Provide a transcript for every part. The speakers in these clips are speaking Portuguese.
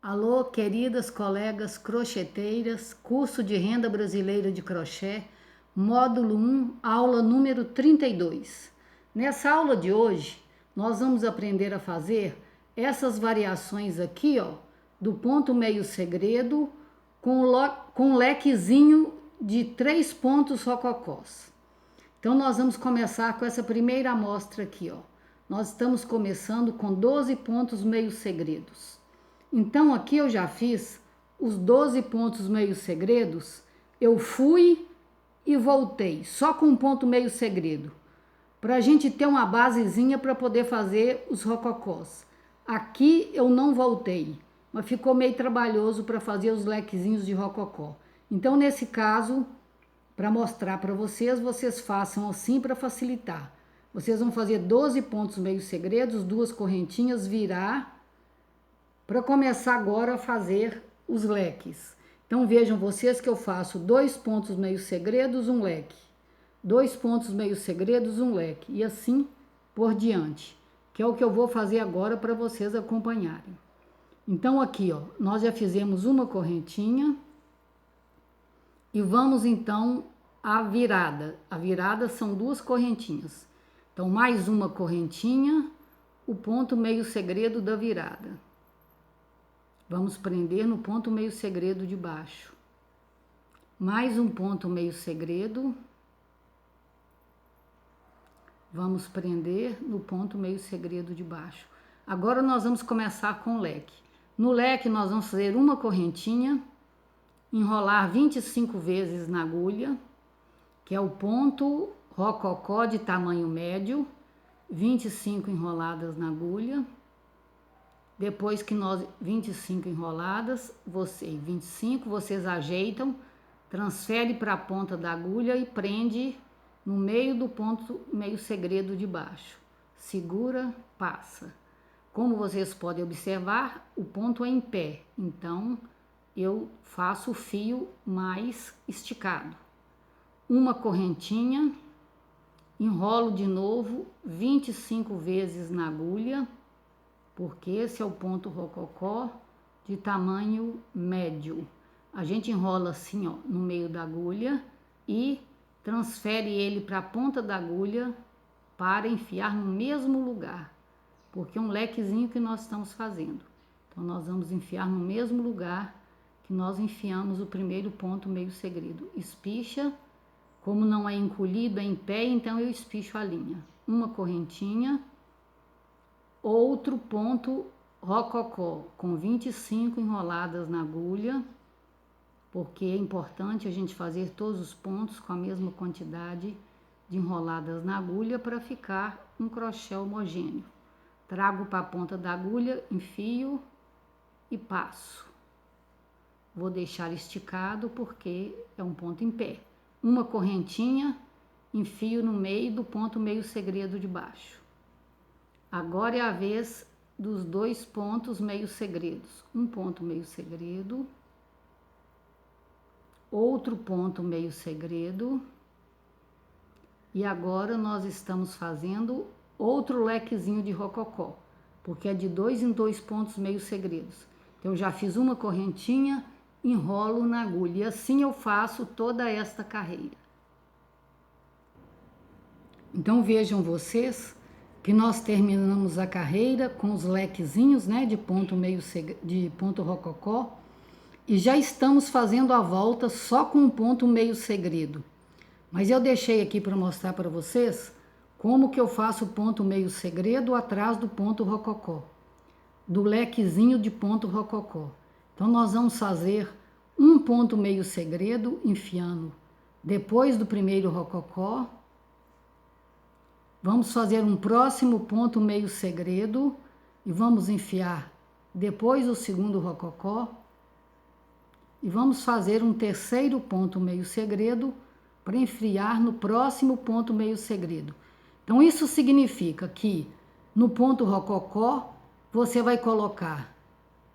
Alô, queridas colegas crocheteiras, curso de renda brasileira de crochê, módulo 1, aula número 32. Nessa aula de hoje, nós vamos aprender a fazer essas variações aqui, ó, do ponto meio segredo com um lequezinho de 3 pontos rococós. Então, nós vamos começar com essa primeira amostra aqui, ó. Nós estamos começando com 12 pontos meio segredos. Então, aqui eu já fiz os 12 pontos meio segredos, eu fui e voltei, só com um ponto meio segredo, para a gente ter uma basezinha para poder fazer os rococós. Aqui eu não voltei, mas ficou meio trabalhoso para fazer os lequezinhos de rococó. Então, nesse caso, para mostrar para vocês, vocês façam assim para facilitar. Vocês vão fazer 12 pontos meio segredos, 2 correntinhas, virar, para começar agora a fazer os leques. Então vejam vocês que eu faço 2 pontos meio segredos, um leque, 2 pontos meio segredos, um leque, e assim por diante, que é o que eu vou fazer agora para vocês acompanharem. Então aqui, ó, nós já fizemos uma correntinha e vamos então à virada. A virada são 2 correntinhas. Então mais uma correntinha, o ponto meio segredo da virada. Vamos prender no ponto meio segredo de baixo. Mais um ponto meio segredo. Vamos prender no ponto meio segredo de baixo. Agora nós vamos começar com o leque. No leque nós vamos fazer uma correntinha, enrolar 25 vezes na agulha, que é o ponto rococó de tamanho médio, 25 enroladas na agulha. Depois que nós 25 enroladas, 25 vocês ajeitam, transfere para a ponta da agulha e prende no meio do ponto meio segredo de baixo. Segura, passa. Como vocês podem observar, o ponto é em pé, então eu faço o fio mais esticado. Uma correntinha, enrolo de novo 25 vezes na agulha, porque esse é o ponto rococó de tamanho médio. A gente enrola assim, ó, no meio da agulha e transfere ele para a ponta da agulha para enfiar no mesmo lugar, porque é um lequezinho que nós estamos fazendo. Então, nós vamos enfiar no mesmo lugar que nós enfiamos o primeiro ponto meio segredo. Espicha, como não é encolhido, é em pé, então eu espicho a linha. Uma correntinha, outro ponto rococó com 25 enroladas na agulha, porque é importante a gente fazer todos os pontos com a mesma quantidade de enroladas na agulha para ficar um crochê homogêneo. Trago para a ponta da agulha, enfio e passo. Vou deixar esticado porque é um ponto em pé. Uma correntinha, enfio no meio do ponto meio segredo de baixo. Agora é a vez dos 2 pontos meio segredos. Um ponto meio segredo, outro ponto meio segredo. E agora nós estamos fazendo outro lequezinho de rococó, porque é de 2 em 2 pontos meio segredos. Então, eu já fiz uma correntinha, enrolo na agulha. E assim eu faço toda esta carreira. Então, vejam vocês que nós terminamos a carreira com os lequezinhos, né, de ponto rococó, e já estamos fazendo a volta só com um ponto meio segredo. Mas eu deixei aqui para mostrar para vocês como que eu faço o ponto meio segredo atrás do ponto rococó, do lequezinho de ponto rococó. Então nós vamos fazer um ponto meio segredo enfiando depois do primeiro rococó. Vamos fazer um próximo ponto meio segredo e vamos enfiar depois o segundo rococó. E vamos fazer um terceiro ponto meio segredo para enfiar no próximo ponto meio segredo. Então isso significa que no ponto rococó você vai colocar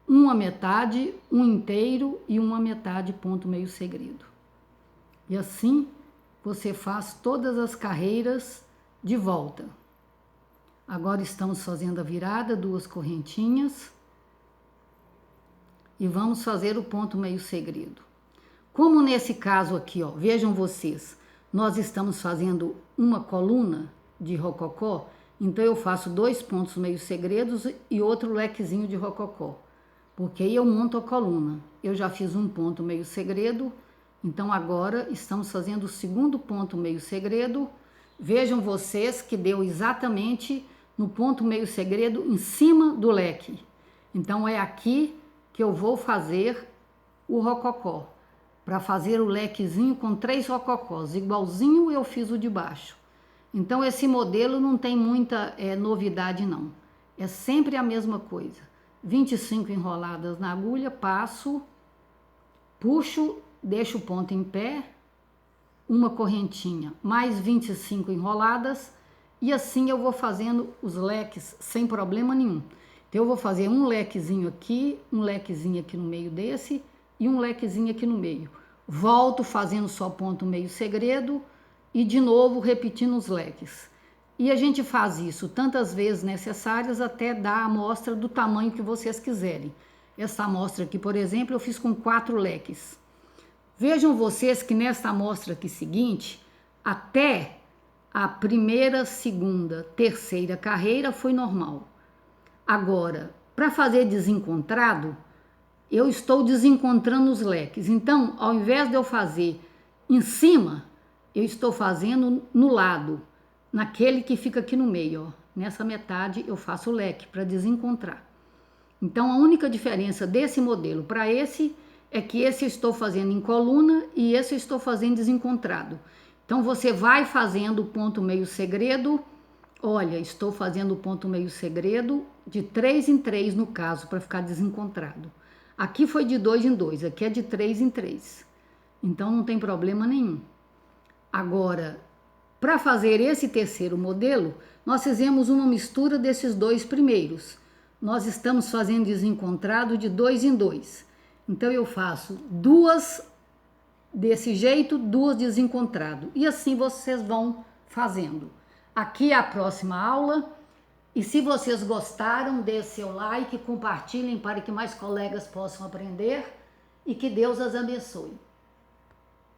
uma metade, um inteiro e uma metade ponto meio segredo. E assim você faz todas as carreiras de volta. Agora estamos fazendo a virada, 2 correntinhas. e vamos fazer o ponto meio segredo. Como nesse caso aqui, ó, vejam vocês, nós estamos fazendo uma coluna de rococó, então eu faço 2 pontos meio segredos e outro lequezinho de rococó, porque aí eu monto a coluna. Eu já fiz um ponto meio segredo, então agora estamos fazendo o segundo ponto meio segredo. Vejam vocês que deu exatamente no ponto meio segredo em cima do leque. Então é aqui que eu vou fazer o rococó, para fazer o lequezinho com 3 rococós, igualzinho eu fiz o de baixo. Então esse modelo não tem muita novidade não, é sempre a mesma coisa. 25 enroladas na agulha, passo, puxo, deixo o ponto em pé, uma correntinha, mais 25 enroladas, e assim eu vou fazendo os leques sem problema nenhum. Então eu vou fazer um lequezinho aqui no meio desse e um lequezinho aqui no meio. Volto fazendo só ponto meio segredo e de novo repetindo os leques. E a gente faz isso tantas vezes necessárias até dar a amostra do tamanho que vocês quiserem. Essa amostra aqui, por exemplo, eu fiz com 4 leques. Vejam vocês que nessa amostra aqui seguinte, até a primeira, segunda, terceira carreira foi normal. Agora, para fazer desencontrado, eu estou desencontrando os leques. Então, ao invés de eu fazer em cima, eu estou fazendo no lado, naquele que fica aqui no meio, ó. Nessa metade eu faço o leque para desencontrar. Então, a única diferença desse modelo para esse é que esse eu estou fazendo em coluna e esse eu estou fazendo desencontrado. Então, você vai fazendo o ponto meio segredo. Olha, estou fazendo o ponto meio segredo de 3 em 3 no caso, para ficar desencontrado. Aqui foi de 2 em 2, aqui é de 3 em 3. Então não tem problema nenhum. Agora, para fazer esse terceiro modelo, nós fizemos uma mistura desses 2 primeiros. Nós estamos fazendo desencontrado de 2 em 2. Então eu faço 2 desse jeito, 2 desencontrado. E assim vocês vão fazendo. Aqui é a próxima aula. E se vocês gostaram, dê seu like, compartilhem para que mais colegas possam aprender e que Deus as abençoe.